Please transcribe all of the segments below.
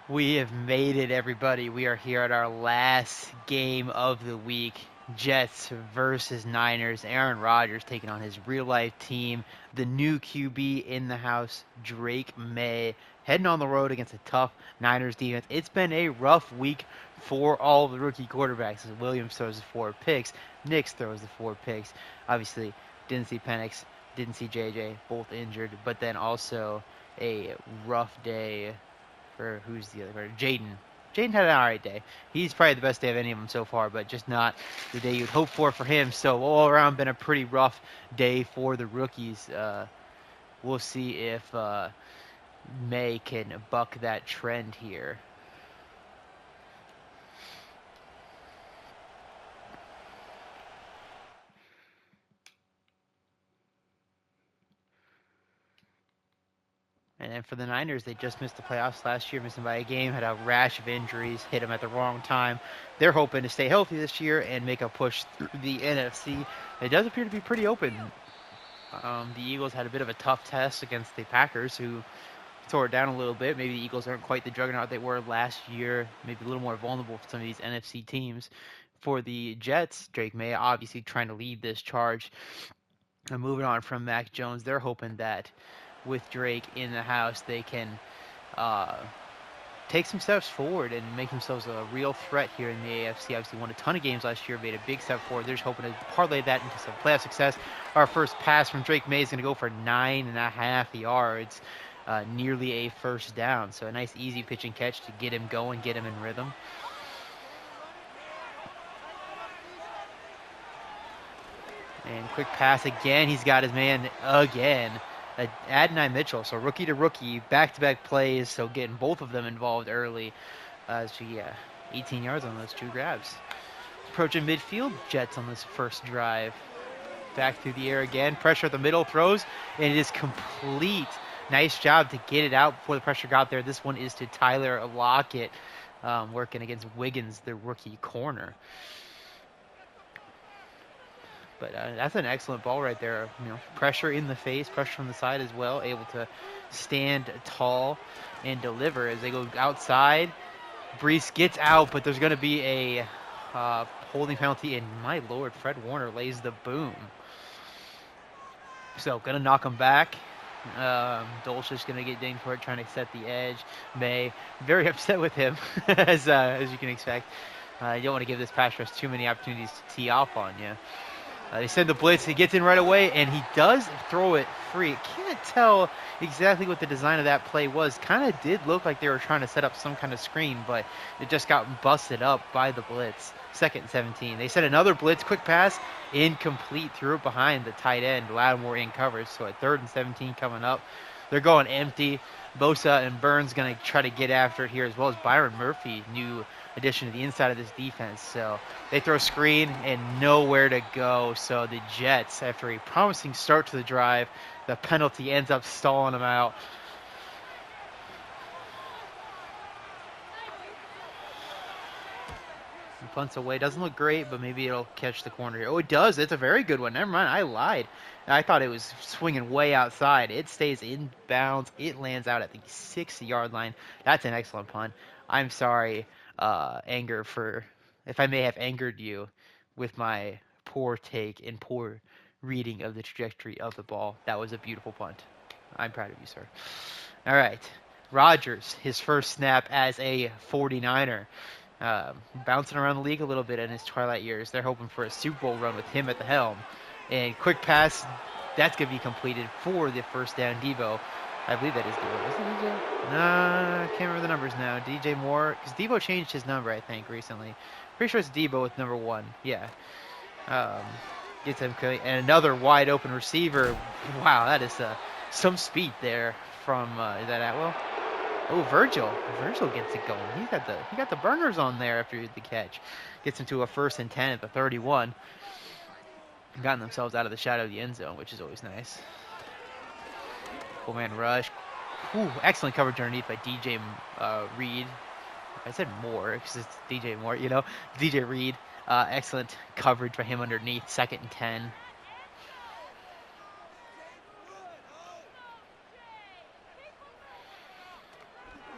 We have made it, everybody. We are here at our last game of the week. Jets versus Niners. Aaron Rodgers taking on his real-life team. The new QB in the house, Drake Maye, heading on the road against a tough Niners defense. It's been a rough week for all of the rookie quarterbacks. As Williams throws the 4 picks. Nix throws the 4 picks. Obviously, didn't see Penix, didn't see JJ, both injured. But then also a rough day for who's the other? Jaden. Jaden had an alright day. He's probably the best day of any of them so far, but just not the day you'd hope for him. So all around been a pretty rough day for the rookies. We'll see if May can buck that trend here. And then for the Niners, they just missed the playoffs last year, missing by a game, had a rash of injuries, hit them at the wrong time. They're hoping to stay healthy this year and make a push through the NFC. It does appear to be pretty open. The Eagles had a bit of a tough test against the Packers, who tore it down a little bit. Maybe the Eagles aren't quite the juggernaut they were last year, maybe a little more vulnerable for some of these NFC teams. For the Jets, Drake Maye obviously trying to lead this charge. And moving on from Mac Jones, they're hoping that with Drake in the house, they can take some steps forward and make themselves a real threat here in the AFC. Obviously won a ton of games last year, made a big step forward. They're just hoping to parlay that into some playoff success. Our first pass from Drake Maye is going to go for 9.5 yards, nearly a first down. So a nice easy pitch and catch to get him going, get him in rhythm. And quick pass again. He's got his man again. Adonai Mitchell, so rookie to rookie, back-to-back plays, so getting both of them involved early. 18 yards on those 2 grabs. Approaching midfield, Jets on this first drive. Back through the air again, pressure at the middle, throws, and it is complete. Nice job to get it out before the pressure got there. This one is to Tyler Lockett, working against Wiggins, the rookie corner. But that's an excellent ball right there. Pressure in the face, pressure from the side as well. Able to stand tall and deliver as they go outside. Brees gets out, but there's going to be a holding penalty, and my lord, Fred Warner lays the boom. So going to knock him back. Dolce's going to get dinged for it, trying to set the edge. May, very upset with him, as you can expect. You don't want to give this pass rush too many opportunities to tee off on you. They send the blitz. He gets in right away, and he does throw it free. Can't tell exactly what the design of that play was. Kind of did look like they were trying to set up some kind of screen, but it just got busted up by the blitz. 2nd and 17. They set another blitz. Quick pass. Incomplete. Threw it behind the tight end. Lattimore in coverage. So at 3rd and 17 coming up. They're going empty. Bosa and Burns going to try to get after it here, as well as Byron Murphy, new addition to the inside of this defense. So they throw a screen and nowhere to go. So the Jets, after a promising start to the drive, the penalty ends up stalling them out. He punts away. Doesn't look great, but maybe it'll catch the corner here. Oh, it does. It's a very good one. Never mind. I lied. I thought it was swinging way outside. It stays in bounds. It lands out at the 6-yard line. That's an excellent punt. I'm sorry, Anger, for if I may have angered you with my poor take and poor reading of the trajectory of the ball. That was a beautiful punt. I'm proud of you, sir. All right. Rodgers, his first snap as a 49er. Bouncing around the league a little bit in his twilight years. They're hoping for a Super Bowl run with him at the helm. And quick pass, that's going to be completed for the first down. Debo, I believe that is Debo. Is it DJ? I can't remember the numbers now. DJ Moore, because Debo changed his number, I think, recently. Pretty sure it's Debo with number 1. Yeah. Gets him, and another wide open receiver. Wow, that is some speed there from is that Atwell? Oh, Virgil gets it going. He got the burners on there after the catch. Gets him to a 1st and 10 at the 31. Gotten themselves out of the shadow of the end zone, which is always nice. Full man rush. Ooh, excellent coverage underneath by DJ Reed. I said Moore because it's DJ Moore, DJ Reed. Excellent coverage by him underneath. 2nd and 10.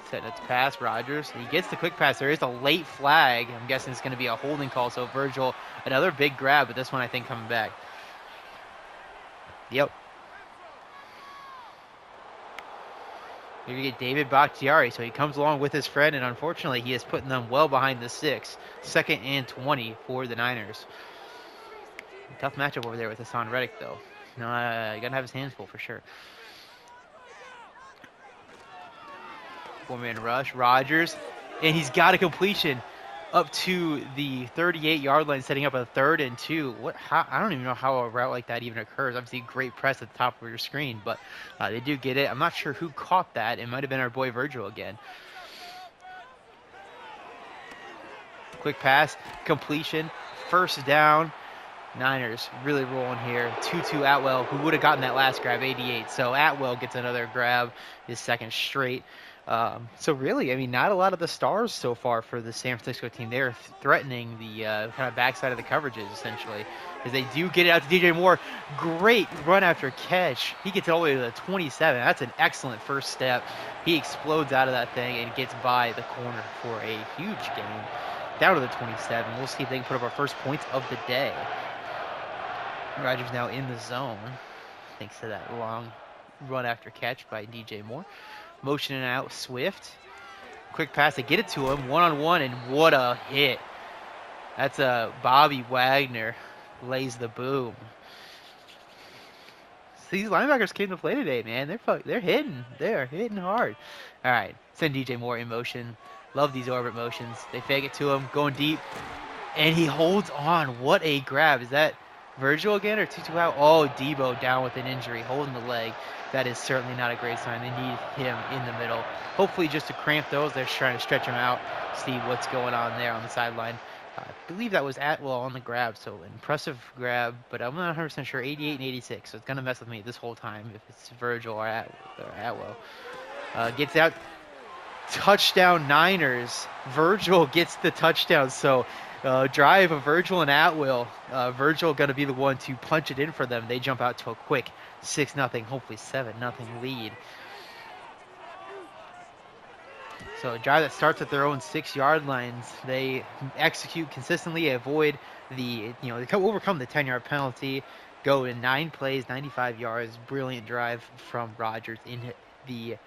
Setting up to pass, Rogers. He gets the quick pass. There is a late flag. I'm guessing it's going to be a holding call. So Virgil, another big grab, but this one I think coming back. Yep. You're going to get David Bakhtiari. So he comes along with his friend, and unfortunately he is putting them well behind the 6. 2nd and 20 for the Niners. Tough matchup over there with Hassan Reddick, though. No, you got to have his hands full for sure. 4-man rush, Rogers, and he's got a completion up to the 38-yard line, setting up a 3rd and 2. I don't even know how a route like that even occurs. Obviously, great press at the top of your screen, but they do get it. I'm not sure who caught that. It might have been our boy Virgil again. Quick pass, completion, 1st down. Niners really rolling here. Tutu Atwell, who would have gotten that last grab, 88. So Atwell gets another grab, his 2nd straight. So really, I mean, not a lot of the stars so far for the San Francisco team. They're threatening the kind of backside of the coverages, essentially, as they do get it out to DJ Moore. Great run after catch. He gets it all the way to the 27. That's an excellent first step. He explodes out of that thing and gets by the corner for a huge gain. Down to the 27. We'll see if they can put up our first points of the day. Rogers now in the zone, thanks to that long run after catch by DJ Moore. Motioning out Swift. Quick pass to get it to him. 1-on-1, and what a hit. That's Bobby Wagner lays the boom. These linebackers came to play today, man. They're hitting. They're hitting hard. All right, send DJ Moore in motion. Love these orbit motions. They fake it to him, going deep, and he holds on. What a grab. Is that Virgil again or Tutu out? Oh, Debo down with an injury, holding the leg. That is certainly not a great sign. They need him in the middle. Hopefully just to cramp those. They're trying to stretch him out, see what's going on there on the sideline. I believe that was Atwell on the grab, so impressive grab, but I'm not 100% sure. 88 and 86, so it's going to mess with me this whole time if it's Virgil or Atwell. Gets out. Touchdown Niners. Virgil gets the touchdown, so drive of Virgil and Atwell. Virgil going to be the one to punch it in for them. They jump out to a quick 6-0, hopefully 7-0 lead. So a drive that starts at their own 6-yard lines. They execute consistently, avoid they overcome the 10-yard penalty, go in 9 plays, 95 yards. Brilliant drive from Rogers in the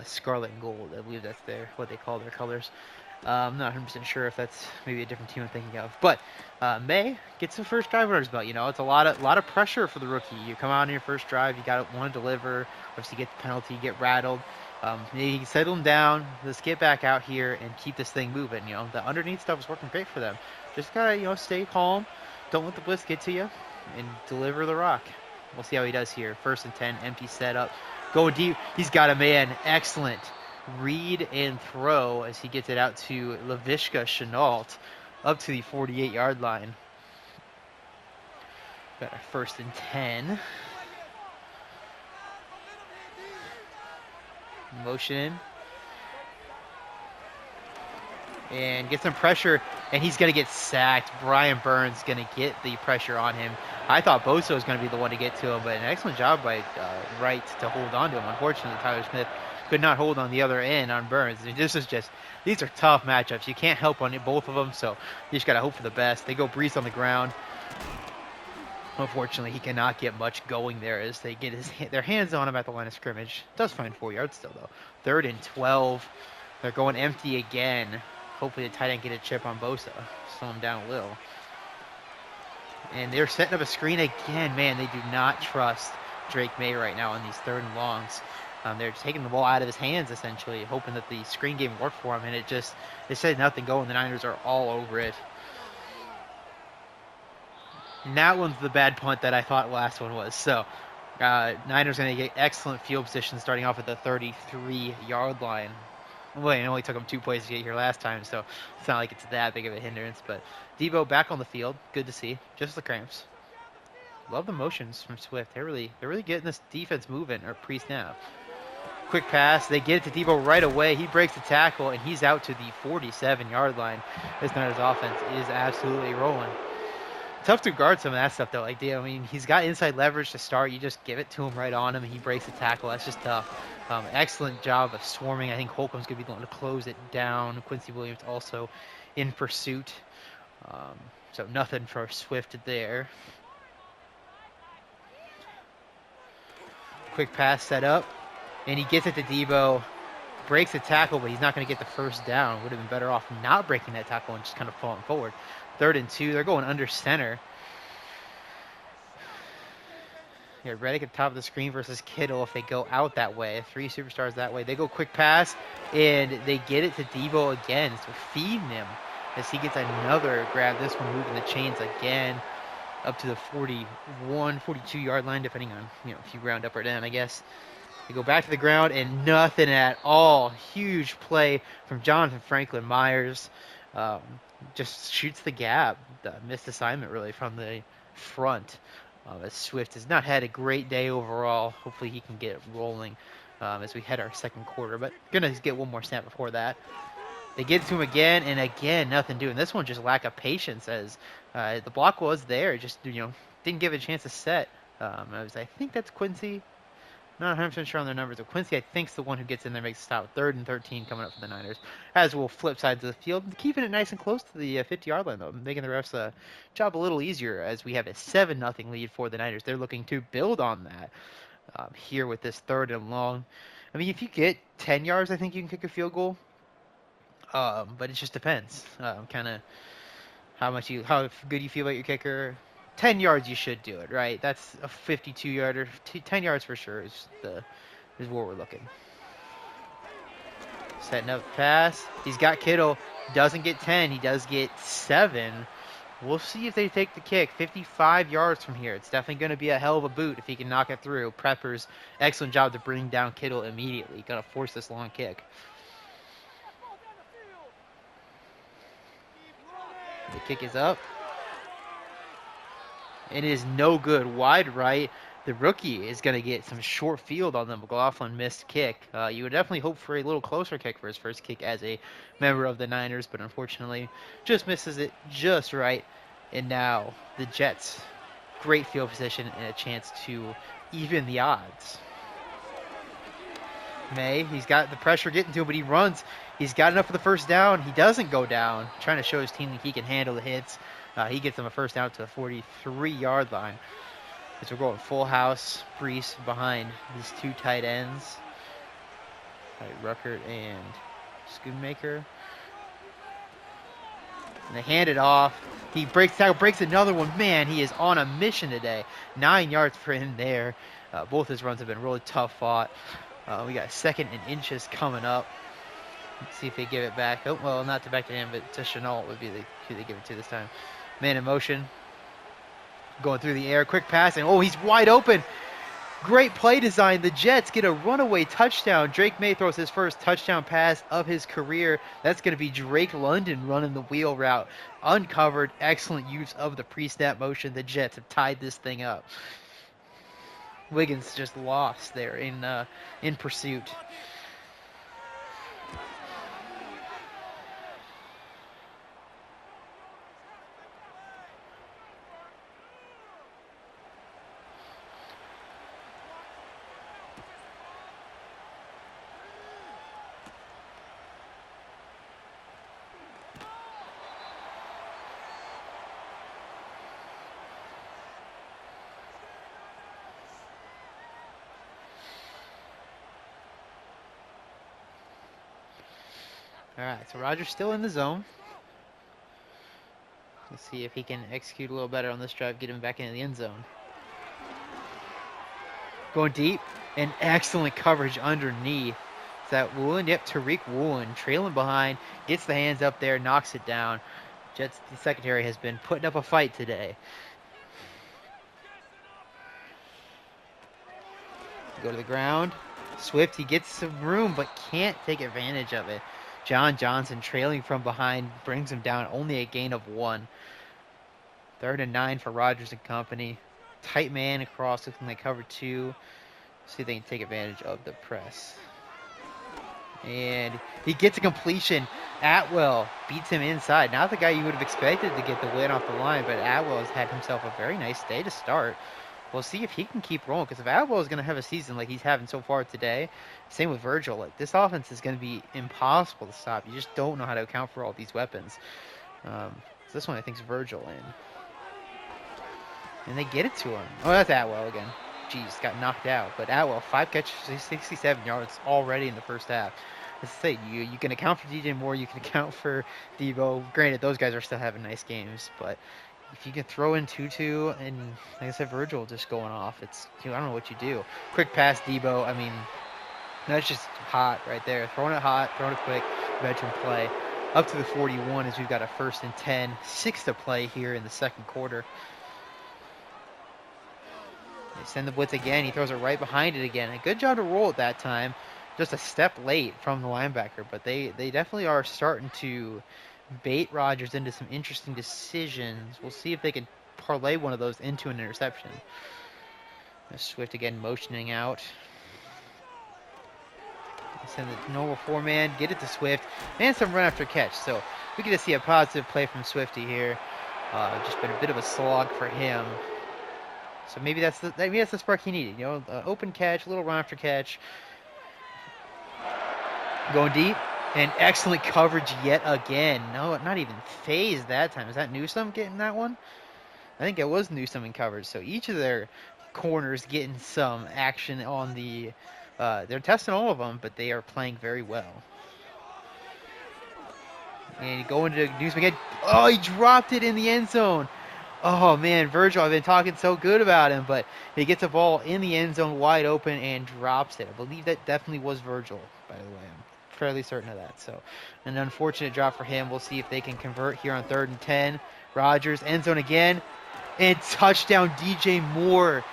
scarlet and gold. I believe that's what they call their colors. I'm not 100% sure if that's maybe a different team I'm thinking of. But Maye gets the first drive under his belt. You know, it's a lot of pressure for the rookie. You come out on your first drive, you got to want to deliver. Obviously, get the penalty, get rattled. You can settle them down. Let's get back out here and keep this thing moving. You know, the underneath stuff is working great for them. Just gotta stay calm. Don't let the blitz get to you, and deliver the rock. We'll see how he does here. 1st and 10, empty setup. Going deep. He's got a man. Excellent read and throw as he gets it out to Laviska Chenault up to the 48-yard line. Got a 1st and 10. Motion. And get some pressure, and he's going to get sacked. Brian Burns going to get the pressure on him. I thought Bosa was going to be the one to get to him, but an excellent job by Wright to hold on to him. Unfortunately, Tyler Smith could not hold on the other end on Burns. These are tough matchups. You can't help on both of them, so you just got to hope for the best. They go Brees on the ground. Unfortunately, he cannot get much going there as they get their hands on him at the line of scrimmage. Does find 4 yards still, though. 3rd and 12. They're going empty again. Hopefully the tight end get a chip on Bosa. Slow him down a little. And they're setting up a screen again. Man, they do not trust Drake Maye right now on these 3rd and longs. They're taking the ball out of his hands, essentially, hoping that the screen game worked for him. And it said nothing going. The Niners are all over it. And that one's the bad punt that I thought last one was. So, Niners going to get excellent field position starting off at the 33-yard line. Well, it only took them 2 plays to get here last time, so it's not like it's that big of a hindrance. But Debo back on the field. Good to see. Just the cramps. Love the motions from Swift. They're really getting this defense moving, or pre-snap. Quick pass. They get it to Debo right away. He breaks the tackle, and he's out to the 47-yard line. This Niners offense is absolutely rolling. Tough to guard some of that stuff, though. He's got inside leverage to start. You just give it to him right on him, and he breaks the tackle. That's just tough. Excellent job of swarming. I think Holcomb's going to be the one to close it down. Quincy Williams also in pursuit. So nothing for Swift there. Quick pass set up, and he gets it to Debo. Breaks the tackle, but he's not going to get the first down. Would have been better off not breaking that tackle and just kind of falling forward. 3rd and 2. They're going under center. Here, Reddick at the top of the screen versus Kittle if they go out that way. 3 superstars that way. They go quick pass, and they get it to Debo again. So feeding him as he gets another grab. This one moving the chains again up to the 41, 42-yard line, depending on, if you round up or down, I guess. They go back to the ground, and nothing at all. Huge play from Jonathan Franklin Myers. Just shoots the gap. Missed assignment, really, from the front. As Swift has not had a great day overall. Hopefully he can get it rolling as we head our second quarter. But gonna get one more snap before that. They get to him again, and again, nothing doing. This one just lack of patience as the block was there. Just, didn't give it a chance to set. I think that's Quincy. Not 100% sure on their numbers, but Quincy, I think, is the one who gets in there, makes a stop. 3rd and 13 coming up for the Niners. As we'll flip sides of the field, keeping it nice and close to the 50-yard line, though, making the refs' job a little easier as we have a 7-0 lead for the Niners. They're looking to build on that here with this 3rd and long. I mean, if you get 10 yards, I think you can kick a field goal. But it just depends, kind of how good you feel about your kicker. 10 yards, you should do it, right? That's a 52-yarder. 10 yards for sure is where we're looking. Setting up the pass. He's got Kittle. Doesn't get 10. He does get 7. We'll see if they take the kick. 55 yards from here. It's definitely going to be a hell of a boot if he can knock it through. Prepper's excellent job to bring down Kittle immediately. Going to force this long kick. The kick is up. It is no good. Wide right. The rookie is going to get some short field on the McLaughlin missed kick. You would definitely hope for a little closer kick for his first kick as a member of the Niners, but unfortunately just misses it just right. And now the Jets, great field position and a chance to even the odds. Maye, he's got the pressure getting to him, but he runs. He's got enough for the first down. He doesn't go down, trying to show his team that he can handle the hits. He gets them a first down to the 43-yard line. As we're going full house, Brees behind these 2 tight ends. Ruckert and Schoonmaker. And they hand it off. He breaks tackle, breaks another one. Man, he is on a mission today. 9 yards for him there. Both his runs have been really tough fought. We got 2nd and inches coming up. Let's see if they give it back. Oh, well, not to back to him, but to Chenault would be who they give it to this time. Man in motion. Going through the air. Quick pass. And, oh, he's wide open. Great play design. The Jets get a runaway touchdown. Drake Maye throws his first touchdown pass of his career. That's going to be Drake London running the wheel route. Uncovered. Excellent use of the pre-snap motion. The Jets have tied this thing up. Wiggins just lost there in pursuit. All right, so Rodgers still in the zone. Let's see if he can execute a little better on this drive, get him back into the end zone. Going deep, and excellent coverage underneath. Is that Woolen? Yep, Tariq Woolen trailing behind, gets the hands up there, knocks it down. Jets secondary has been putting up a fight today. Go to the ground. Swift, he gets some room, but can't take advantage of it. John Johnson trailing from behind brings him down, only a gain of 1. 3rd and 9 for Rodgers and company. Tight man across, looking like cover 2. See if they can take advantage of the press. And he gets a completion. Atwell beats him inside. Not the guy you would have expected to get the win off the line, but Atwell has had himself a very nice day to start. We'll see if he can keep rolling, because if Atwell is going to have a season like he's having so far today, same with Virgil, like this offense is going to be impossible to stop. You just don't know how to account for all these weapons. So this one I think is Virgil in. And they get it to him. Oh, that's Atwell again. Jeez, got knocked out. But Atwell, 5 catches, 67 yards already in the first half. Let's say you can account for DJ Moore, you can account for Debo. Granted, those guys are still having nice games, but if you can throw in Tutu and, like I said, Virgil just going off, it's, I don't know what you do. Quick pass, Debo. I mean, that's just hot right there. Throwing it hot, throwing it quick, veteran play. Up to the 41 as we've got a 1st and 10, 6 to play here in the second quarter. They send the blitz again. He throws it right behind it again. A good job to roll at that time. Just a step late from the linebacker, but they definitely are starting to bait Rodgers into some interesting decisions. We'll see if they can parlay one of those into an interception. Swift again motioning out. Send the normal 4-man, get it to Swift, and some run after catch. So we get to see a positive play from Swifty here. Just been a bit of a slog for him. So maybe that's the spark he needed. You know, open catch, little run after catch. Going deep, and excellent coverage yet again. No, not even phased that time. Is that Newsome getting that one? I think it was Newsome in coverage. So each of their corners getting some action on the. They're testing all of them, but they are playing very well. And going to Newsome again. Oh, he dropped it in the end zone. Oh, man, Virgil, I've been talking so good about him, but he gets a ball in the end zone wide open and drops it. I believe that definitely was Virgil, by the way. I'm fairly certain of that. So an unfortunate drop for him. We'll see if they can convert here on 3rd and 10. Rodgers, end zone again, and touchdown DJ Moore.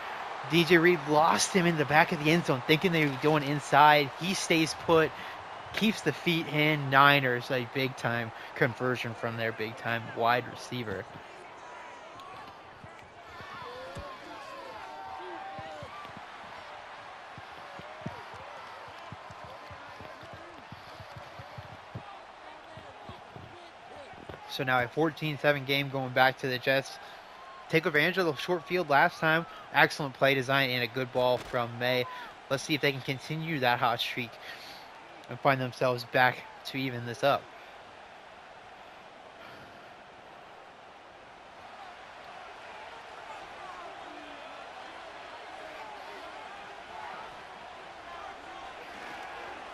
DJ Reed lost him in the back of the end zone, thinking they were going inside. He stays put, keeps the feet in. Niners, a big-time conversion from their big-time wide receiver. So now a 14-7 game going back to the Jets. Take advantage of the short field last time. Excellent play design and a good ball from May. Let's see if they can continue that hot streak and find themselves back to even this up.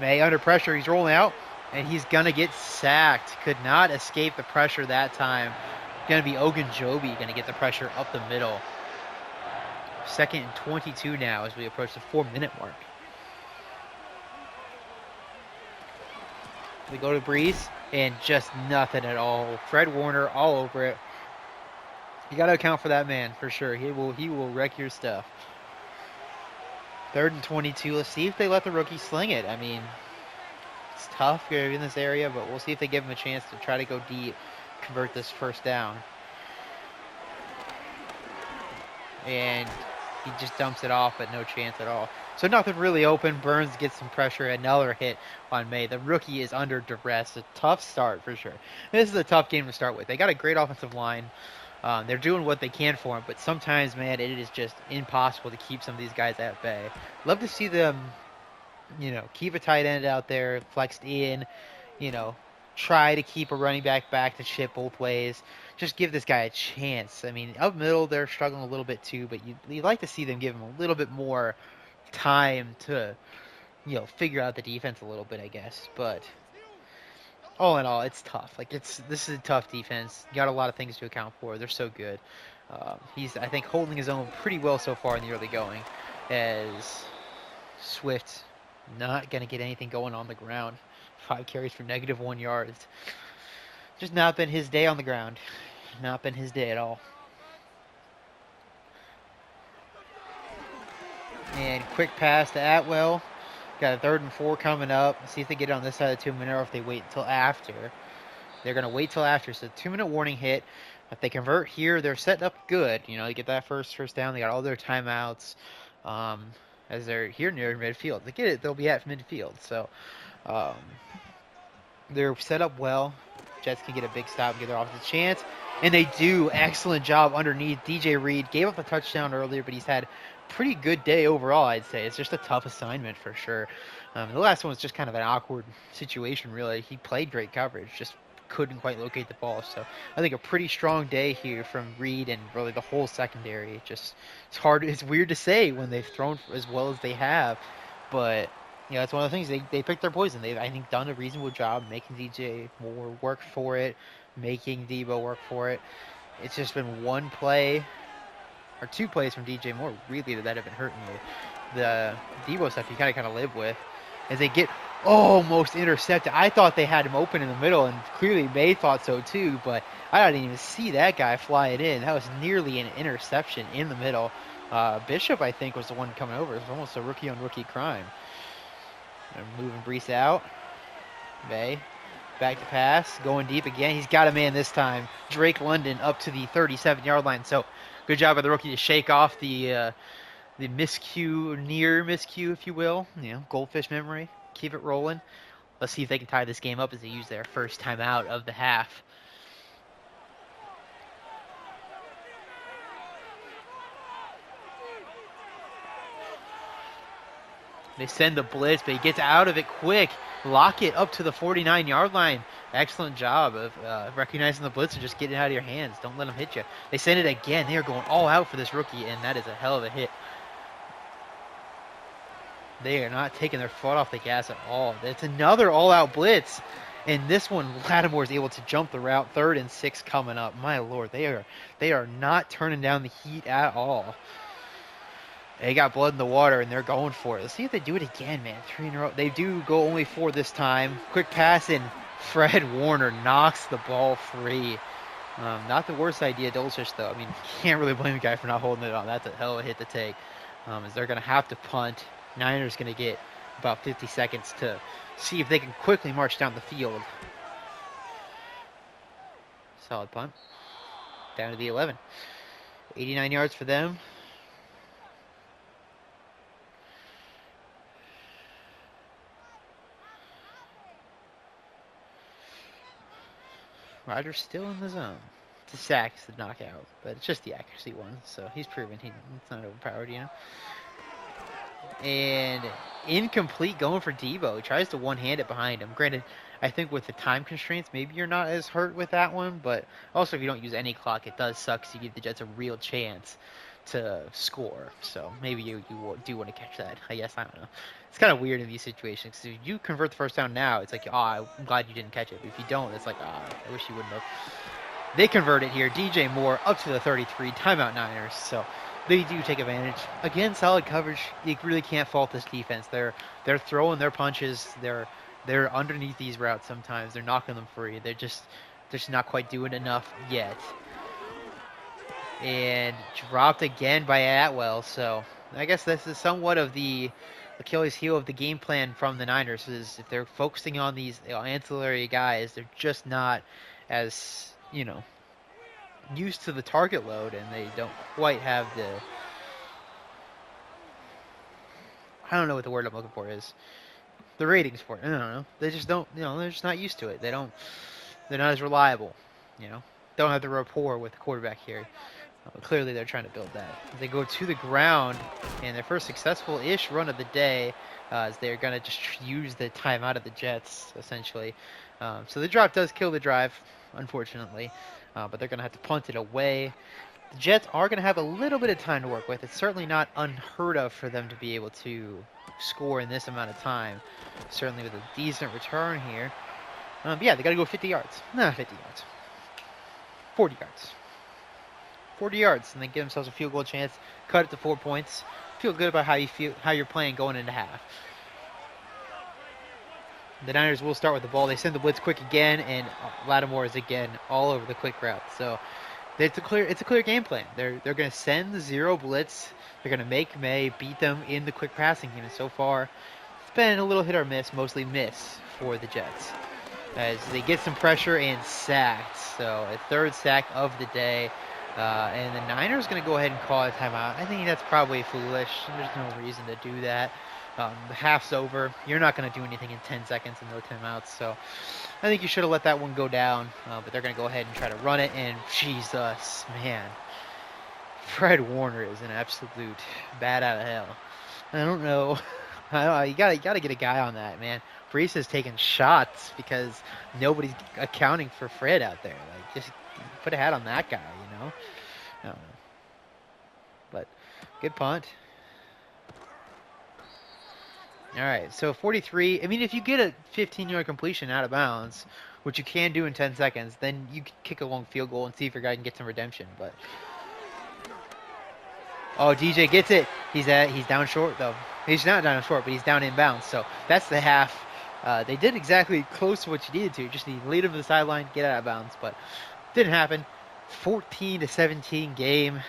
May under pressure. He's rolling out, and he's going to get sacked. Could not escape the pressure that time. Going to be Ogunjobi going to get the pressure up the middle. 2nd and 22 now as we approach the 4-minute mark. We go to Breeze, and just nothing at all. Fred Warner all over it. You got to account for that man for sure. He will wreck your stuff. 3rd and 22. Let's see if they let the rookie sling it. I mean, it's tough here in this area, but we'll see if they give him a chance to try to go deep, convert this 1st down. And he just dumps it off, but no chance at all. So nothing really open. Burns gets some pressure. Another hit on May. The rookie is under duress. A tough start for sure. This is a tough game to start with. They got a great offensive line. They're doing what they can for him, but sometimes, man, it is just impossible to keep some of these guys at bay. Love to see them, keep a tight end out there, flexed in, try to keep a running back to chip both ways. Just give this guy a chance. I mean, up middle, they're struggling a little bit too, but you'd like to see them give him a little bit more time to, figure out the defense a little bit, I guess. But all in all, it's tough. This is a tough defense. You got a lot of things to account for. They're so good. He's, I think, holding his own pretty well so far in the early going, as Swift not going to get anything going on the ground. 5 carries for -1 yards. Just not been his day on the ground. Not been his day at all. And quick pass to Atwell. Got a 3rd and 4 coming up. Let's see if they get it on this side of the 2-minute or if they wait until after. They're going to wait till after. So 2-minute warning hit. If they convert here, they're setting up good. They get that first down. They got all their timeouts as they're here near midfield. They get it. They'll be at midfield. So they're set up well. Jets can get a big stop and get their offense a chance. And they do excellent job underneath. DJ Reed gave up a touchdown earlier, but he's had a pretty good day overall, I'd say. It's just a tough assignment for sure. The last one was just kind of an awkward situation, really. He played great coverage, just couldn't quite locate the ball. So I think a pretty strong day here from Reed and really the whole secondary. It's weird to say when they've thrown as well as they have, but it's one of the things they picked their poison. They've, I think, done a reasonable job making DJ Moore work for it, making Debo work for it. It's just been one play or two plays from DJ Moore really that have been hurting you. The Debo stuff you kind of live with as they get almost intercepted. I thought they had him open in the middle, and clearly May thought so too, but I didn't even see that guy fly it in. That was nearly an interception in the middle. Bishop, I think, was the one coming over. It was almost a rookie-on-rookie crime. They're moving Brees out. May back to pass, going deep again. He's got a man this time. Drake London up to the 37-yard line. So good job by the rookie to shake off the miscue, near miscue, if you will. Goldfish memory. Keep it rolling. Let's see if they can tie this game up as they use their first timeout of the half. They send the blitz, but he gets out of it quick. Lockett up to the 49-yard line. Excellent job of recognizing the blitz and just getting it out of your hands. Don't let them hit you. They send it again. They are going all out for this rookie, and that is a hell of a hit. They are not taking their foot off the gas at all. It's another all-out blitz. And this one, Lattimore is able to jump the route. 3rd and 6 coming up. My Lord, they are not turning down the heat at all. They got blood in the water, and they're going for it. Let's see if they do it again, man. 3 in a row. They do go only 4 this time. Quick pass, and Fred Warner knocks the ball free. Not the worst idea, Dulcich, though. I mean, you can't really blame the guy for not holding it on. That's a hell of a hit to take. As they're going to have to punt. Niners going to get about 50 seconds to see if they can quickly march down the field. Solid punt. Down to the 11. 89 yards for them. Rodgers still in the zone. The sack's the knockout, but it's just the accuracy one, so he's proven it's not overpowered, And incomplete going for Debo. He tries to one-hand it behind him. Granted, I think with the time constraints, maybe you're not as hurt with that one, but also if you don't use any clock, it does suck because you give the Jets a real chance to score. So maybe you do want to catch that. I guess, I don't know. It's kind of weird in these situations because if you convert the first down now, it's like, I'm glad you didn't catch it. But if you don't, it's like, I wish you wouldn't have. They convert it here. DJ Moore up to the 33. Timeout Niners. So they do take advantage. Again, solid coverage. You really can't fault this defense. They're throwing their punches. They're underneath these routes sometimes. They're knocking them free. They're just not quite doing enough yet. And dropped again by Atwell. So I guess this is somewhat of the Achilles heel of the game plan from the Niners. Is if they're focusing on these ancillary guys, they're just not as used to the target load, and they don't quite have the, I don't know what the word I'm looking for is, the ratings for it. I don't know. They just don't, they're just not used to it. They're not as reliable, don't have the rapport with the quarterback here. Clearly they're trying to build that. They go to the ground, and their first successful-ish run of the day, as they're going to just use the time out of the Jets, essentially. So the drop does kill the drive, unfortunately, but they're going to have to punt it away. The Jets are going to have a little bit of time to work with. It's certainly not unheard of for them to be able to score in this amount of time, certainly with a decent return here. But yeah, they got to go 50 yards. Not 50 yards. 40 yards. 40 yards, and they give themselves a field goal chance, cut it to 4 points. Feel good about how you're playing going into half. The Niners will start with the ball. They send the blitz quick again, and Lattimore is again all over the quick route. So it's a clear game plan. They're going to send the zero blitz. They're going to make May beat them in the quick passing game. And so far, it's been a little hit or miss, mostly miss for the Jets, as they get some pressure and sacked. So a 3rd sack of the day. And the Niners going to go ahead and call a timeout. I think that's probably foolish. There's no reason to do that. The half's over. You're not going to do anything in 10 seconds and no timeouts. So I think you should have let that one go down. But they're going to go ahead and try to run it. And Jesus, man. Fred Warner is an absolute bat out of hell. I don't know. You gotta get a guy on that, man. Brees is taking shots because nobody's accounting for Fred out there. Like, just put a hat on that guy, you know? I don't know. But good punt. All right, so 43. I mean, if you get a 15-yard completion out of bounds, which you can do in 10 seconds, then you can kick a long field goal and see if your guy can get some redemption. But oh, DJ gets it. He's down short though. He's not down short, but he's down in bounds. So that's the half. They did exactly close to what you needed to. Just need to lead him to the sideline, get out of bounds, but didn't happen. 14-17 game.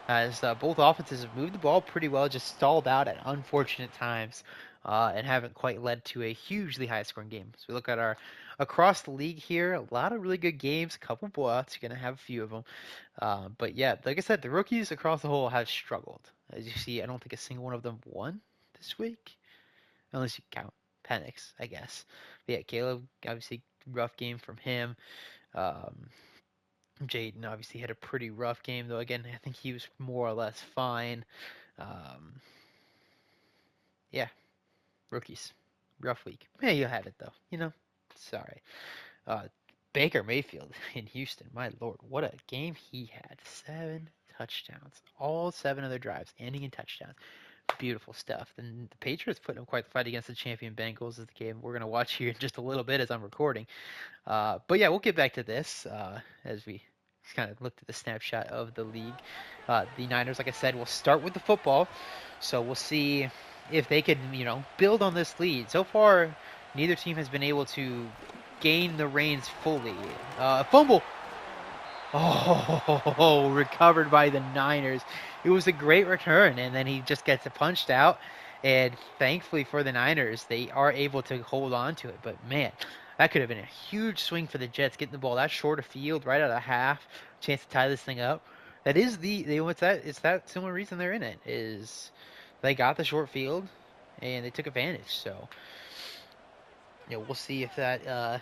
As both offenses have moved the ball pretty well, just stalled out at unfortunate times, and haven't quite led to a hugely high-scoring game. So we look at our across the league here, a lot of really good games, a couple blowouts. You're gonna have a few of them, but yeah, like I said, the rookies across the whole have struggled. As you see, I don't think a single one of them won this week, unless you count Penix, I guess. But yeah, Caleb, obviously rough game from him. Jaden obviously had a pretty rough game, though. Again, I think he was more or less fine. Yeah, rookies, rough week. Yeah, you have it though. You know, sorry. Baker Mayfield in Houston. My lord, what a game he had! 7 touchdowns, all 7 of their drives ending in touchdowns. Beautiful stuff. And the Patriots putting up quite the fight against the champion Bengals is the game we're gonna watch here in just a little bit as I'm recording. But yeah, we'll get back to this as we kind of looked at the snapshot of the league. The Niners, like I said, will start with the football, so we'll see if they can, build on this lead. So far, neither team has been able to gain the reins fully. Fumble. Oh, recovered by the Niners. It was a great return, and then he just gets it punched out. And thankfully for the Niners, they are able to hold on to it. But man, that could have been a huge swing for the Jets, getting the ball that short of field, right out of half, chance to tie this thing up. That is it's that similar reason they're in it, is they got the short field and they took advantage. So, we'll see if that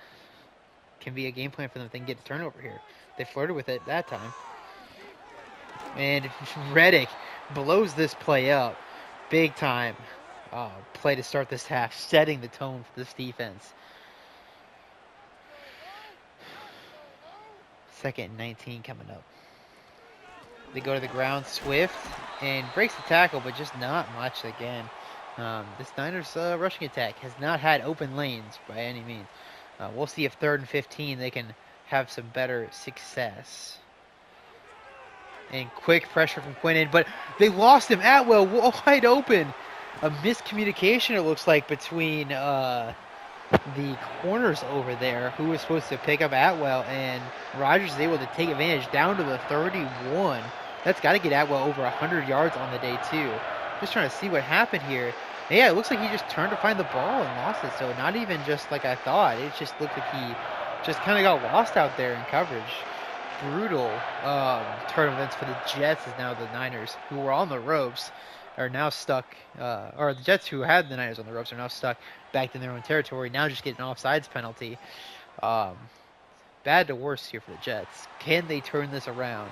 can be a game plan for them if they can get a turnover here. They flirted with it that time. And Reddick blows this play up big time. Play to start this half, setting the tone for this defense. 2nd and 19 coming up. They go to the ground, Swift, and breaks the tackle, but just not much again. This Niners rushing attack has not had open lanes by any means. We'll see if 3rd and 15 they can have some better success. And quick pressure from Quinnen, but they lost him. Atwell wide open. A miscommunication, it looks like, between the corners over there, who was supposed to pick up Atwell, and Rodgers is able to take advantage down to the 31. That's got to get Atwell over 100 yards on the day, too. Just trying to see what happened here. And yeah, it looks like he just turned to find the ball and lost it, so not even just like I thought. It just looked like he just kind of got lost out there in coverage. Brutal turn of events for the Jets, as now the Niners, who were on the ropes, are now stuck, or the Jets who had the Niners on the ropes are now stuck back in their own territory, now just getting an offsides penalty. Bad to worse here for the Jets. Can they turn this around?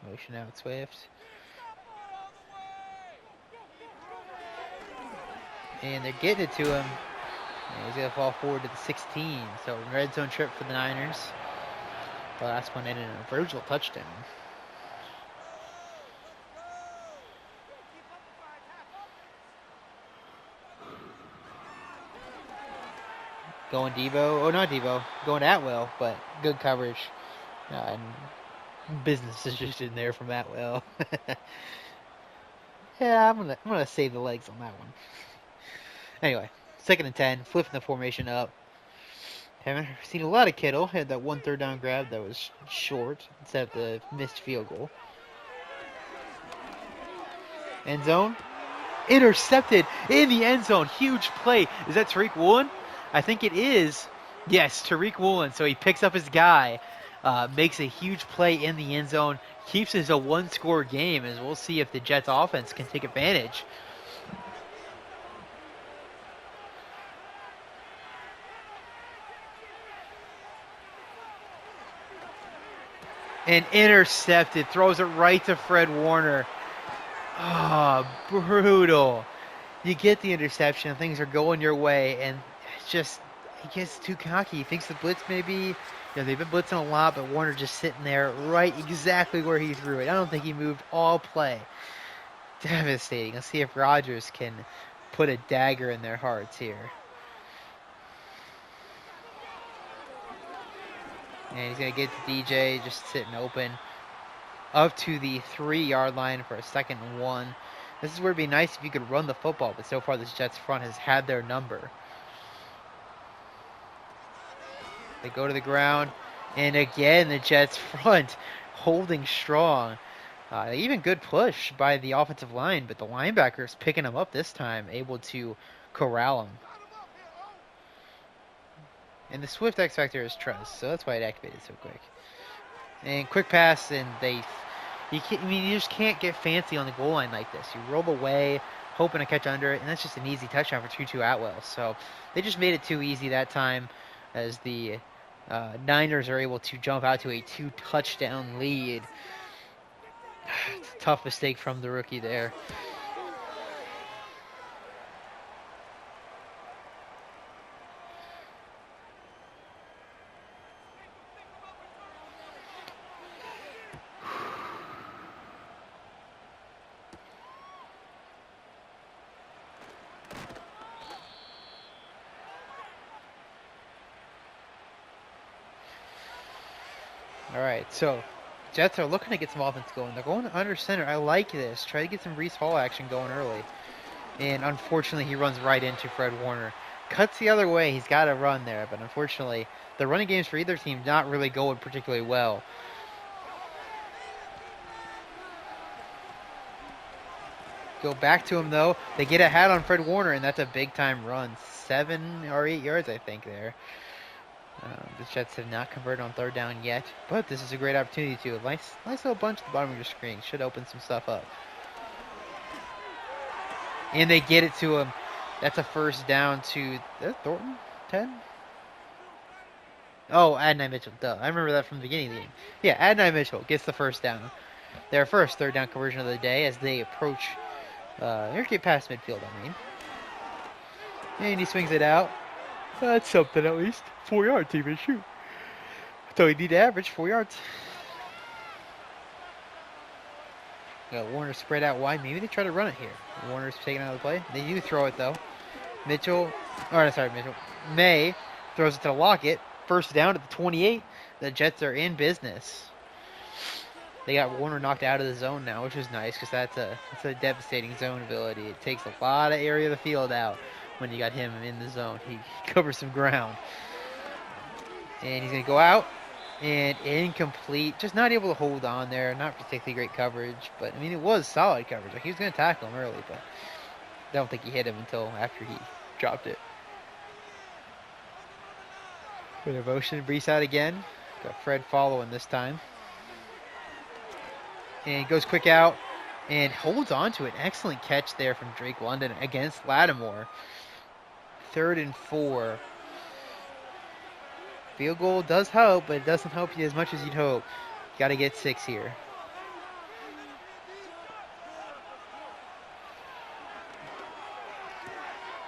Motion out Swift. And they're getting it to him. And he's going to fall forward to the 16. So red zone trip for the Niners. The last one ended in a Virgil touchdown. Going Debo. Oh, not Debo. Going Atwell, but good coverage. And business is just in there from Atwell. Yeah, I'm gonna save the legs on that one. Anyway, 2nd and 10, flipping the formation up. Haven't seen a lot of Kittle. Had that 1 3rd down grab that was short instead of the missed field goal. End zone. Intercepted in the end zone. Huge play. Is that Tariq Woolen? I think it is. Yes, Tariq Woolen. So he picks up his guy, makes a huge play in the end zone, keeps it a one-score game, as we'll see if the Jets offense can take advantage. And intercepted, throws it right to Fred Warner. Oh, brutal. You get the interception, things are going your way, and it's just, he gets too cocky. He thinks the blitz maybe, they've been blitzing a lot, but Warner just sitting there right exactly where he threw it. I don't think he moved all play. Devastating. Let's see if Rodgers can put a dagger in their hearts here. And he's going to get to DJ just sitting open up to the 3-yard line for a 2nd and 1. This is where it'd be nice if you could run the football, but so far this Jets front has had their number. They go to the ground, and again the Jets front holding strong. Even good push by the offensive line, but the linebackers picking them up this time, able to corral them. And the Swift X Factor is trust, so that's why it activated so quick. And quick pass, and you just can't get fancy on the goal line like this. You roll away, hoping to catch under it, and that's just an easy touchdown for Tutu Atwell. So they just made it too easy that time, as the Niners are able to jump out to a 2-touchdown lead. It's a tough mistake from the rookie there. All right, so Jets are looking to get some offense going. They're going under center. I like this. Try to get some Breece Hall action going early. And unfortunately, he runs right into Fred Warner. Cuts the other way. He's got to run there. But unfortunately, the running games for either team not really going particularly well. Go back to him, though. They get a hat on Fred Warner, and that's a big-time run. 7 or 8 yards, I think, there. The Jets have not converted on 3rd down yet, but this is a great opportunity to. Nice little bunch at the bottom of your screen. Should open some stuff up. And they get it to him. That's a 1st down to Thornton? 10? Oh, Adonai Mitchell. Duh. I remember that from the beginning of the game. Yeah, Adonai Mitchell gets the 1st down. Their first 3rd down conversion of the day as they approach. Get past midfield, I mean. And he swings it out. That's something at least. 4 yards even, shoot. So you need to average 4 yards. Warner spread out wide. Maybe they try to run it here. Warner's taking out of the play. They do throw it though. Mitchell. Maye throws it to Lockett. 1st down at the 28. The Jets are in business. They got Warner knocked out of the zone now, which is nice because that's a devastating zone ability. It takes a lot of area of the field out when you got him in the zone. He covers some ground. And he's going to go out. And incomplete. Just not able to hold on there. Not particularly great coverage. But, I mean, it was solid coverage. Like, he was going to tackle him early, but I don't think he hit him until after he dropped it. Bit of motion. Breece out again. Got Fred following this time. And goes quick out. And holds on to it. Excellent catch there from Drake London against Lattimore. 3rd and 4. Field goal does help, but it doesn't help you as much as you'd hope. Got to get 6 here.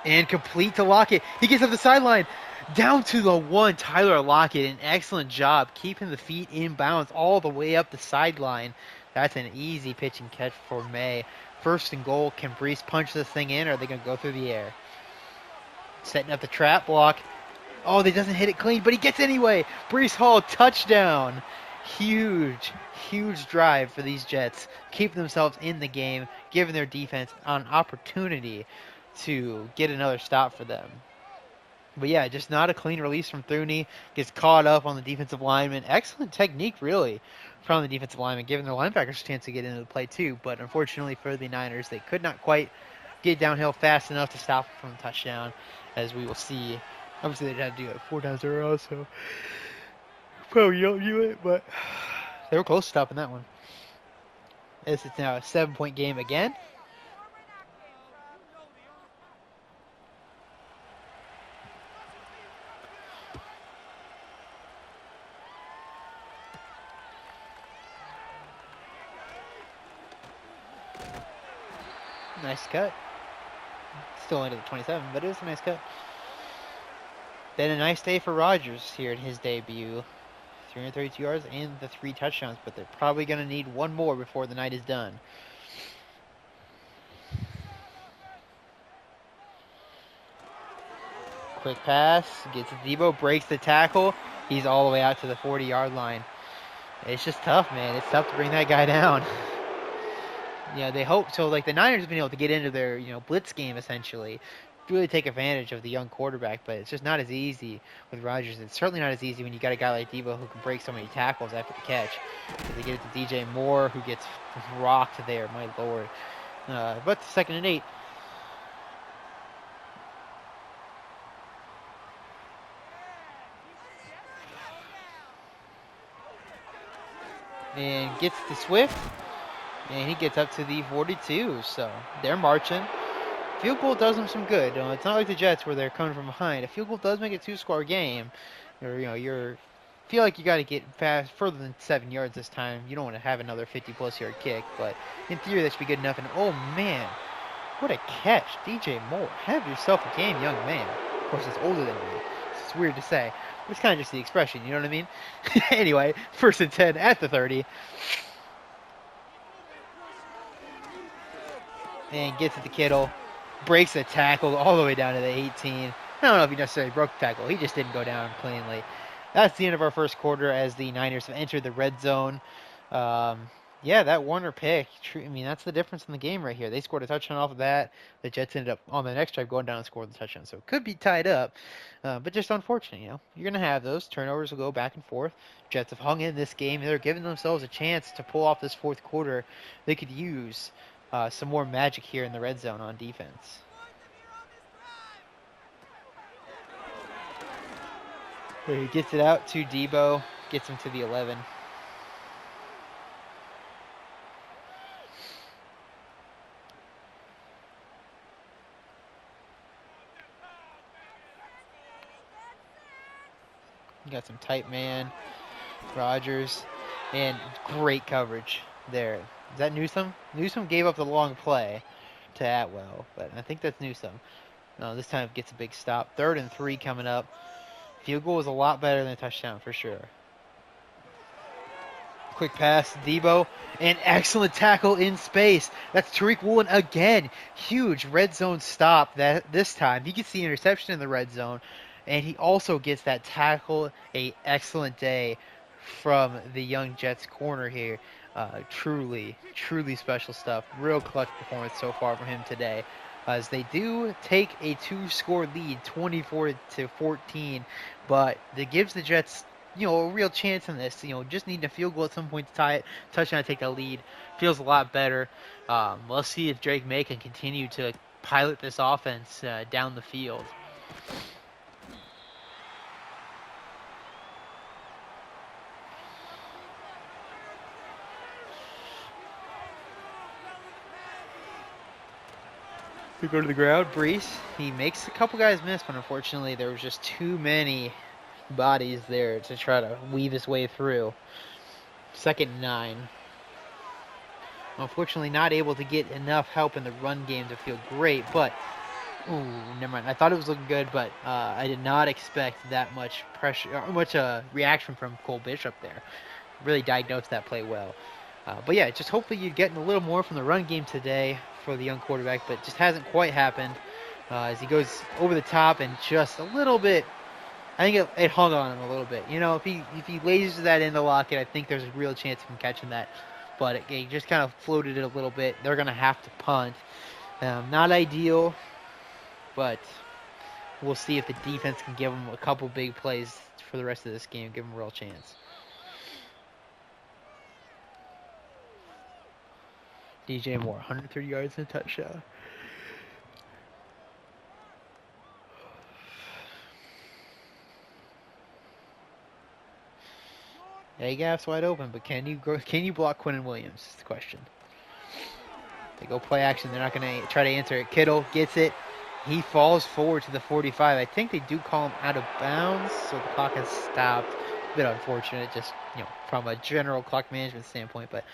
And complete to Lockett. He gets up the sideline. Down to the 1, Tyler Lockett. An excellent job keeping the feet in bounds all the way up the sideline. That's an easy pitch and catch for Maye. 1st and goal. Can Breece punch this thing in, or are they going to go through the air? Setting up the trap block. Oh, they doesn't hit it clean, but he gets anyway. Breece Hall, touchdown. Huge drive for these Jets. Keeping themselves in the game, giving their defense an opportunity to get another stop for them. But yeah, just not a clean release from Thuney. Gets caught up on the defensive lineman. Excellent technique, really, from the defensive lineman, giving the linebackers a chance to get into the play too. But unfortunately for the Niners, they could not quite get downhill fast enough to stop from the touchdown, as we will see Obviously, they'd have to do it 4 times in a row, so probably don't do it, but they were close to stopping that one. As it's now a 7-point game again. Nice cut. Still into the 27, but it was a nice cut. Then a nice day for Rodgers here in his debut. 332 yards and the 3 touchdowns, but they're probably going to need one more before the night is done. Quick pass, gets to Debo, breaks the tackle. He's all the way out to the 40-yard line. It's just tough, man. It's tough to bring that guy down. They hope so. Like the Niners have been able to get into their, blitz game essentially, really take advantage of the young quarterback, but it's just not as easy with Rodgers. It's certainly not as easy when you got a guy like Debo who can break so many tackles after the catch. Because they get it to DJ Moore, who gets rocked there. My lord. But 2nd and 8. And gets to Swift, and he gets up to the 42. So they're marching. Field goal does them some good. It's not like the Jets where they're coming from behind. A field goal does make a 2-score game. You're feel like you got to get further than 7 yards this time. You don't want to have another 50-plus yard kick, but in theory that should be good enough. And oh man, what a catch, DJ Moore! Have yourself a game, young man. Of course, it's older than me. It's weird to say. It's kind of just the expression, you know what I mean? Anyway, 1st and 10 at the 30. And gets it to Kittle. Breaks the tackle all the way down to the 18. I don't know if he necessarily broke the tackle. He just didn't go down cleanly. That's the end of our first quarter as the Niners have entered the red zone. That Warner pick, that's the difference in the game right here. They scored a touchdown off of that. The Jets ended up on the next drive going down and scored the touchdown. So it could be tied up, but just unfortunate, You're going to have those. Turnovers will go back and forth. Jets have hung in this game. They're giving themselves a chance to pull off this 4th quarter. They could use some more magic here in the red zone on defense. He gets it out to Debo, gets him to the 11. Got some tight man, Rodgers, and great coverage there. Is that Newsome? Newsome gave up the long play to Atwell, but I think that's Newsome. No, this time it gets a big stop. 3rd and 3 coming up. Field goal is a lot better than a touchdown for sure. Quick pass, Debo, an excellent tackle in space. That's Tariq Woolen again. Huge red zone stop this time. He gets the interception in the red zone, and he also gets that tackle. A excellent day from the young Jets corner here. Truly special stuff. Real clutch performance so far from him today. As they do take a 2-score lead, 24-14, but it gives the Jets, a real chance in this. Just needing a field goal at some point to tie it, touchdown to take the lead. Feels a lot better. Let's see if Drake Maye can continue to pilot this offense down the field. We go to the ground. Brees, he makes a couple guys miss, but unfortunately there was just too many bodies there to try to weave his way through. 2nd and 9. Unfortunately not able to get enough help in the run game to feel great, but never mind. I thought it was looking good, but I did not expect that much pressure, much reaction from Cole Bishop there. Really diagnosed that play well. But yeah, just hopefully you're getting a little more from the run game today for the young quarterback, but just hasn't quite happened as he goes over the top and just a little bit. I think it hung on him a little bit. If he lays that in the locket, I think there's a real chance of him catching that. But it just kind of floated it a little bit. They're going to have to punt. Not ideal, but we'll see if the defense can give them a couple big plays for the rest of this game, give them a real chance. DJ Moore, 130 yards and a touchdown. A-gap's wide open, but can you block Quinnen Williams? Is the question. They go play action. They're not going to try to answer it. Kittle gets it. He falls forward to the 45. I think they do call him out of bounds, so the clock has stopped. A bit unfortunate, just from a general clock management standpoint. But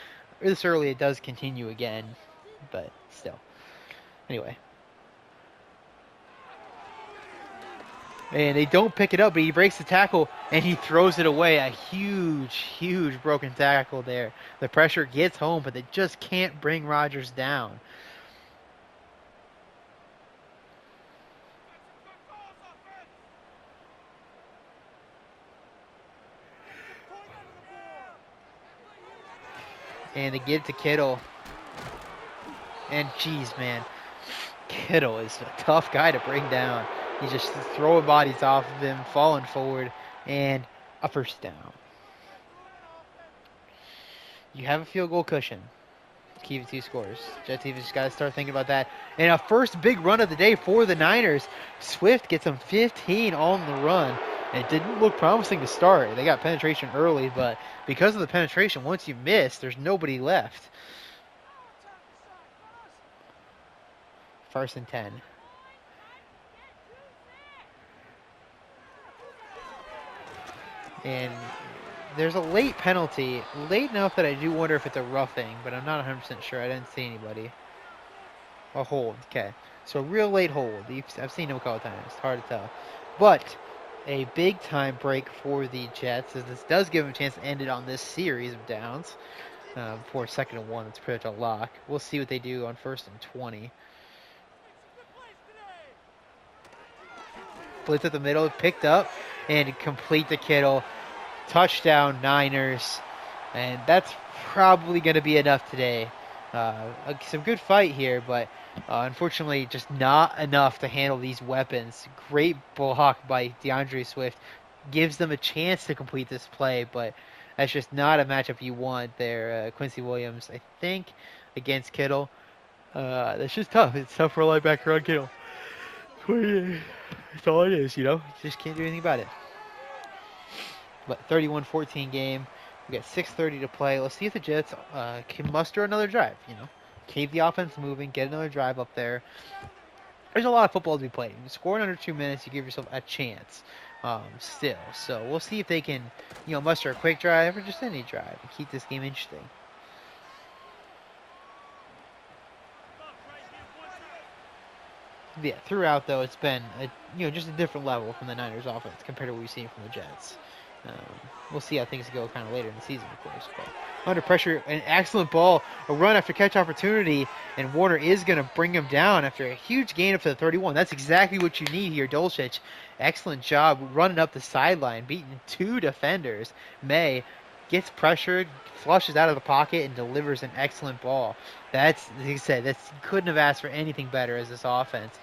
this early, it does continue again. But still, anyway. And they don't pick it up, but he breaks the tackle, and he throws it away. A huge, huge broken tackle there. The pressure gets home, but they just can't bring Rodgers down. And they get it to Kittle. And, geez, man, Kittle is a tough guy to bring down. He's just throwing bodies off of him, falling forward, and a first down. You have a field goal cushion. Keep it 2 scores. Jets even just got to start thinking about that. And a first big run of the day for the Niners. Swift gets them 15 on the run. And it didn't look promising to start. They got penetration early, but because of the penetration, once you miss, there's nobody left. 1st and 10. And there's a late penalty. Late enough that I do wonder if it's a roughing, but I'm not 100% sure. I didn't see anybody. A hold. Okay. So a real late hold. I've seen them a couple times. It's hard to tell. But a big time break for the Jets, as this does give them a chance to end it on this series of downs. For 2nd and 1, it's pretty much a lock. We'll see what they do on 1st and 20. Blitz at the middle, picked up, and complete the Kittle. Touchdown, Niners. And that's probably going to be enough today. Some good fight here, but unfortunately just not enough to handle these weapons. Great block by DeAndre Swift. Gives them a chance to complete this play, but that's just not a matchup you want there. Quincy Williams, I think, against Kittle. That's just tough. It's tough for a linebacker on Kittle. That's all it is, Just can't do anything about it. But 31-14 game. We got 6:30 to play. Let's see if the Jets can muster another drive, Keep the offense moving, get another drive up there. There's a lot of football to be played. You score in under 2 minutes, you give yourself a chance still. So we'll see if they can, muster a quick drive or just any drive and keep this game interesting. Yeah, throughout, though, it's been, just a different level from the Niners offense compared to what we've seen from the Jets. We'll see how things go kind of later in the season, of course. But under pressure, an excellent ball, a run after catch opportunity, and Warner is going to bring him down after a huge gain up to the 31. That's exactly what you need here, Dulcich. Excellent job running up the sideline, beating 2 defenders. May gets pressured, flushes out of the pocket, and delivers an excellent ball. That's, like I said, couldn't have asked for anything better as this offense.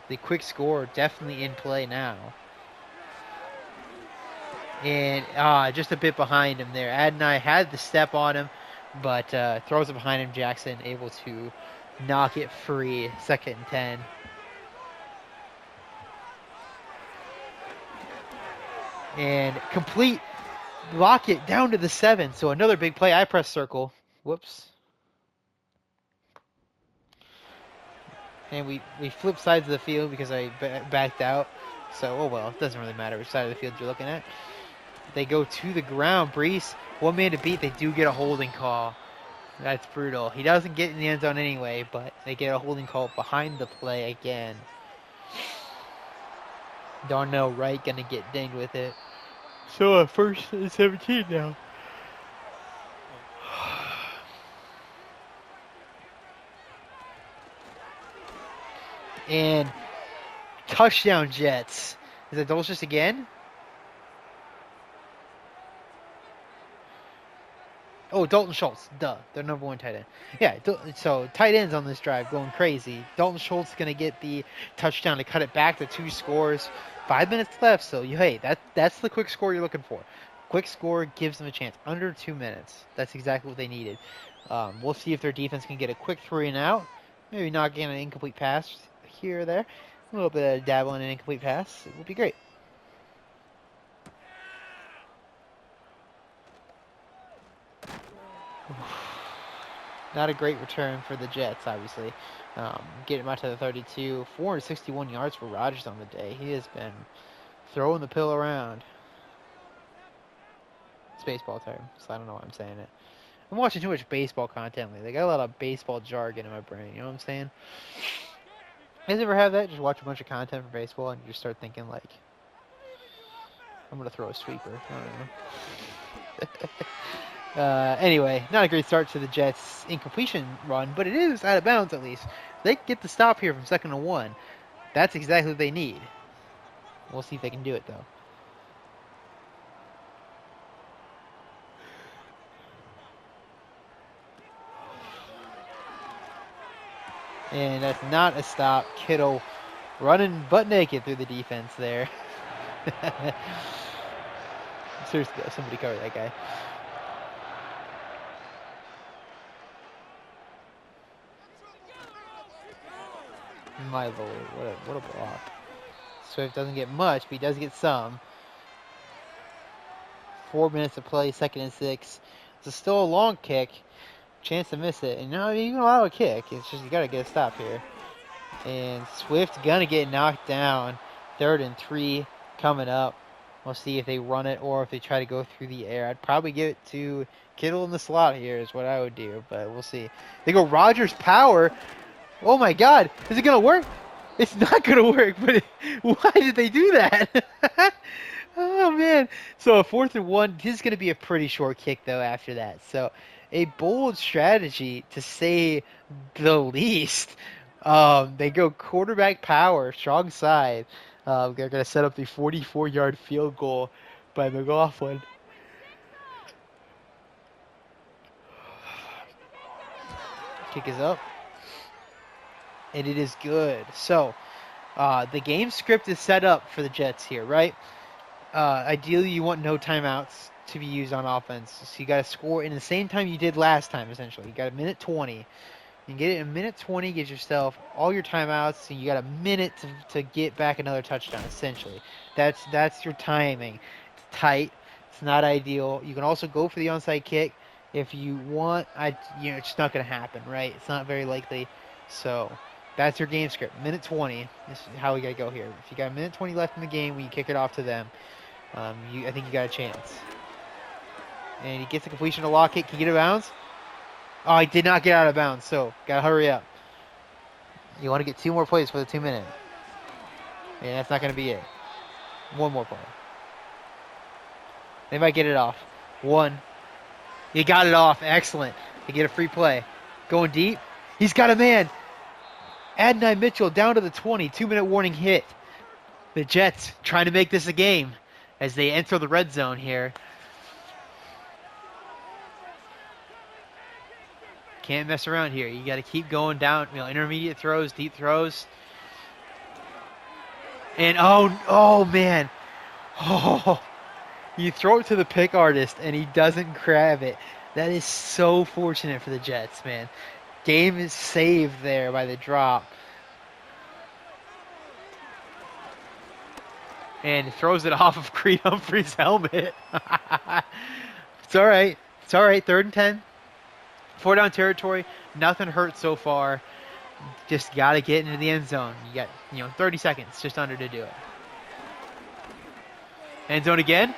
The quick score definitely in play now. And just a bit behind him there. Adonai had the step on him, but throws it behind him. Jackson able to knock it free. 2nd and 10. And complete. Lock it down to the 7. So another big play. I press circle. Whoops. And we flip sides of the field because I backed out. So, oh well, it doesn't really matter which side of the field you're looking at. They go to the ground. Brees, 1 man to beat. They do get a holding call. That's brutal. He doesn't get in the end zone anyway, but they get a holding call behind the play again. Darnell Wright going to get dinged with it. So, 1st and 17 now. And touchdown, Jets. Is it Dulcich again? Oh, Dalton Schultz. Duh. Their number 1 tight end. Yeah, so tight ends on this drive going crazy. Dalton Schultz going to get the touchdown to cut it back to 2 scores. 5 minutes left, so that's the quick score you're looking for. Quick score gives them a chance. Under 2 minutes. That's exactly what they needed. We'll see if their defense can get a quick 3 and out. Maybe not getting an incomplete pass here or there. A little bit of dabble in an incomplete pass. It will be great. Not a great return for the Jets, obviously. Getting him out to the 32. 461 yards for Rodgers on the day. He has been throwing the pill around. It's baseball term, so I don't know why I'm saying it. I'm watching too much baseball content lately. They got a lot of baseball jargon in my brain, you know what I'm saying? You guys ever have that? Just watch a bunch of content for baseball and you just start thinking like, I'm going to throw a sweeper. I don't know. Anyway, not a great start to the Jets' incompletion run, but it is out of bounds at least. They can get the stop here from 2nd and 1. That's exactly what they need. We'll see if they can do it, though. And that's not a stop. Kittle running butt naked through the defense there. Seriously, though, somebody cover that guy. My lord, what a block. Swift doesn't get much, but he does get some. 4 minutes to play, 2nd and 6. It's still a long kick. Chance to miss it. And you can allow a kick. It's just you got to get a stop here. And Swift's going to get knocked down. 3rd and 3 coming up. We'll see if they run it or if they try to go through the air. I'd probably give it to Kittle in the slot here is what I would do, but we'll see. They go Rodgers power. Oh my God. Is it going to work? It's not going to work, but why did they do that? Oh, man. So a 4th and 1. This is going to be a pretty short kick, though, after that. So a bold strategy, to say the least. They go quarterback power, strong side. They're going to set up the 44-yard field goal by McLaughlin. Kick is up. And it is good. So, the game script is set up for the Jets here, right? Ideally, you want no timeouts to be used on offense. So you got to score in the same time you did last time, essentially. You got a minute 20. You can get it in a minute 20, get yourself all your timeouts, and you got a minute to get back another touchdown, essentially. That's your timing. It's tight. It's not ideal. You can also go for the onside kick if you want. It's just not going to happen, right? It's not very likely. So that's your game script. Minute 20 is how we got to go here. If you got a minute 20 left in the game, when you kick it off to them, I think you got a chance. And he gets the completion to Lockett. Can he get out of bounds? Oh, he did not get out of bounds, so got to hurry up. You want to get 2 more plays for the 2 minute. And that's not going to be it. 1 more play. They might get it off. 1. He got it off. Excellent. They get a free play. Going deep. He's got a man. Adonai Mitchell down to the 20. 2-minute warning hit. The Jets trying to make this a game as they enter the red zone here. Can't mess around here. You got to keep going down. Intermediate throws, deep throws. And oh man. Oh, you throw it to the pick artist and he doesn't grab it. That is so fortunate for the Jets, man. Game is saved there by the drop. And throws it off of Creed Humphrey's helmet. It's all right. It's all right. 3rd and 10. 4 down territory. Nothing hurt so far. Just got to get into the end zone. You got, 30 seconds just under to do it. End zone again.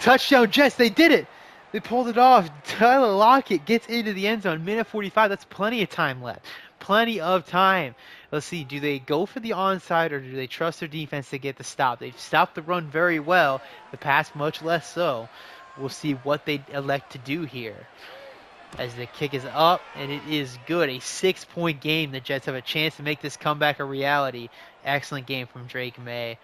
Touchdown Jets. They did it. They pulled it off. Tyler Lockett gets into the end zone. Minute 45. That's plenty of time left. Plenty of time. Let's see. Do they go for the onside or do they trust their defense to get the stop? They've stopped the run very well. The pass much less so. We'll see what they elect to do here. As the kick is up, and it is good. A 6-point game. The Jets have a chance to make this comeback a reality. Excellent game from Drake Maye.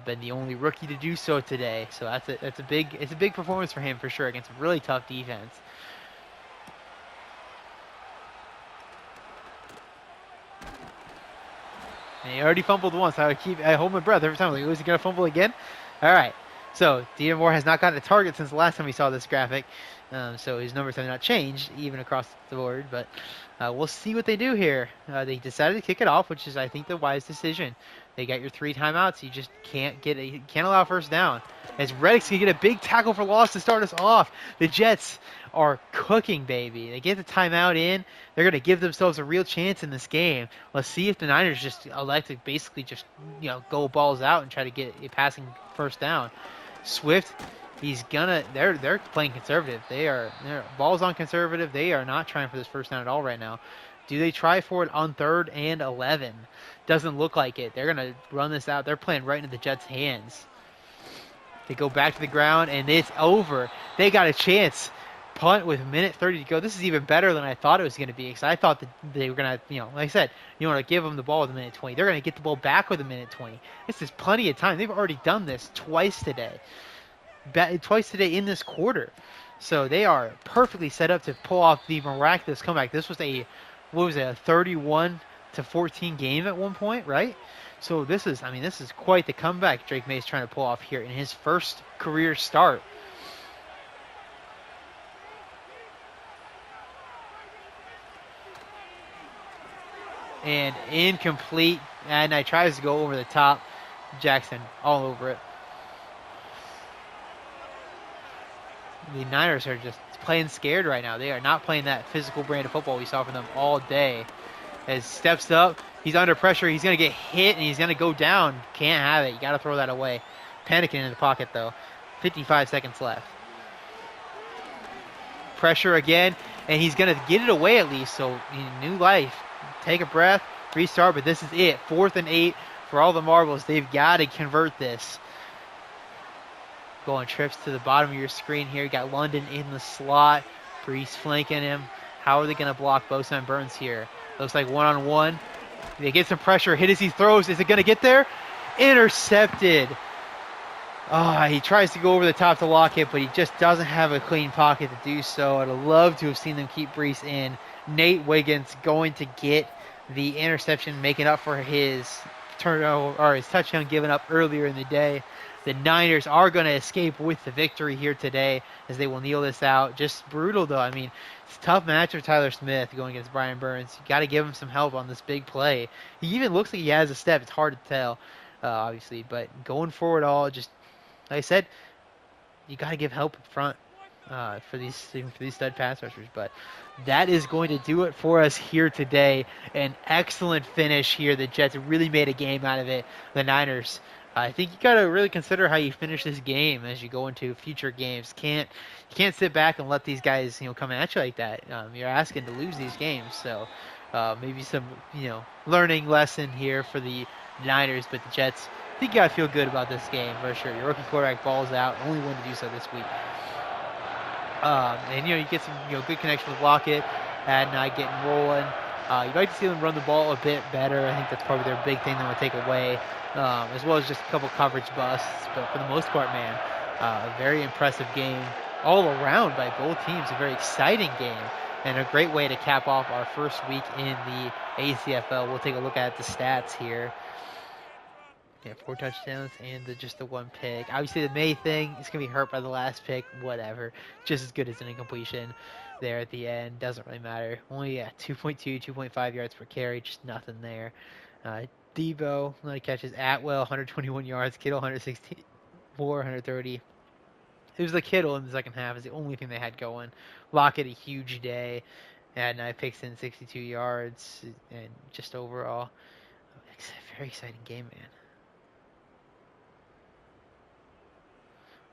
Been the only rookie to do so today. So it's a big performance for him for sure against a really tough defense. And he already fumbled once. I hold my breath every time. Like, is he gonna fumble again? All right. So Dion Moore has not gotten a target since the last time we saw this graphic. So his numbers have not changed even across the board, but we'll see what they do here. They decided to kick it off, which is, I think, the wise decision. They got your 3 timeouts. You just can't allow first down. As Reddick's gonna get a big tackle for loss to start us off. The Jets are cooking, baby. They get the timeout in. They're gonna give themselves a real chance in this game. Let's see if the Niners just elect to basically just go balls out and try to get a passing first down. Swift, they're playing conservative. They're balls on conservative. They are not trying for this first down at all right now. Do they try for it on 3rd and 11? Doesn't look like it. They're gonna run this out. They're playing right into the Jets' hands. They go back to the ground and it's over. They got a chance. Punt with 1:30 to go. This is even better than I thought it was going to be, because I thought that they were going to, like I said, you want to give them the ball with 1:20. They're going to get the ball back with 1:20. This is plenty of time. They've already done this twice today. Twice today in this quarter. So they are perfectly set up to pull off the miraculous comeback. This was a 31-14 game at one point, right? So this is quite the comeback Drake Maye is trying to pull off here in his first career start. And incomplete. And I tries to go over the top. Jackson all over it. The Niners are just playing scared right now. They are not playing that physical brand of football we saw from them all day. As steps up, he's under pressure. He's going to get hit and he's going to go down. Can't have it. You got to throw that away. Panicking in the pocket though. 55 seconds left. Pressure again, and he's going to get it away at least. So new life. Take a breath, restart, but this is it. 4th and 8 for all the marbles. They've got to convert this. Going trips to the bottom of your screen here. You got London in the slot. Brees flanking him. How are they going to block Bosa and Burns here? Looks like one-on-one. They get some pressure. Hit as he throws. Is it going to get there? Intercepted. Oh, he tries to go over the top to lock it, but he just doesn't have a clean pocket to do so. I'd love to have seen them keep Brees in. Nate Wiggins going to get the interception, making up for his turnover or his touchdown given up earlier in the day. The Niners are going to escape with the victory here today, as they will kneel this out. Just brutal, though. I mean, it's a tough match for Tyler Smith going against Brian Burns. You got to give him some help on this big play. He even looks like he has a step. It's hard to tell, obviously, but going forward, just like I said, you got to give help up front for these stud pass rushers. But that is going to do it for us here today. An excellent finish here. The Jets really made a game out of it. The Niners, I think you got to really consider how you finish this game as you go into future games. You can't sit back and let these guys come at you like that. You're asking to lose these games. So maybe some learning lesson here for the Niners, but the Jets, I think you got to feel good about this game for sure. Your rookie quarterback balls out, only one to do so this week. And you get some good connection with Lockett, and getting rolling. You'd like to see them run the ball a bit better. I think that's probably their big thing they want to take away, as well as just a couple coverage busts. But for the most part, man, a very impressive game all around by both teams. A very exciting game, and a great way to cap off our first week in the ACFL. We'll take a look at the stats here. Yeah, 4 touchdowns and just the 1 pick. Obviously, the May thing is going to be hurt by the last pick. Whatever. Just as good as an incompletion there at the end. Doesn't really matter. Only 2.2, 2.5 yards per carry. Just nothing there. Debo, a lot of catches. Atwell, 121 yards. Kittle, 164, 130. It was the Kittle in the second half is the only thing they had going. Lockett, a huge day. Had 9 picks in 62 yards. And just overall, very exciting game, man.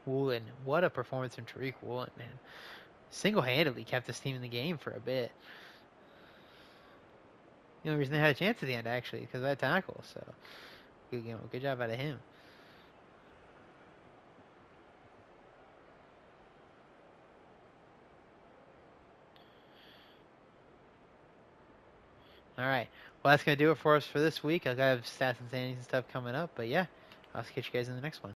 Woolen, what a performance from Tariq Woolen, man. Single-handedly kept this team in the game for a bit. The only reason they had a chance at the end, actually, because of that tackle. So, good job out of him. All right. Well, that's going to do it for us for this week. I've got stats and standings and stuff coming up. But, yeah, I'll catch you guys in the next one.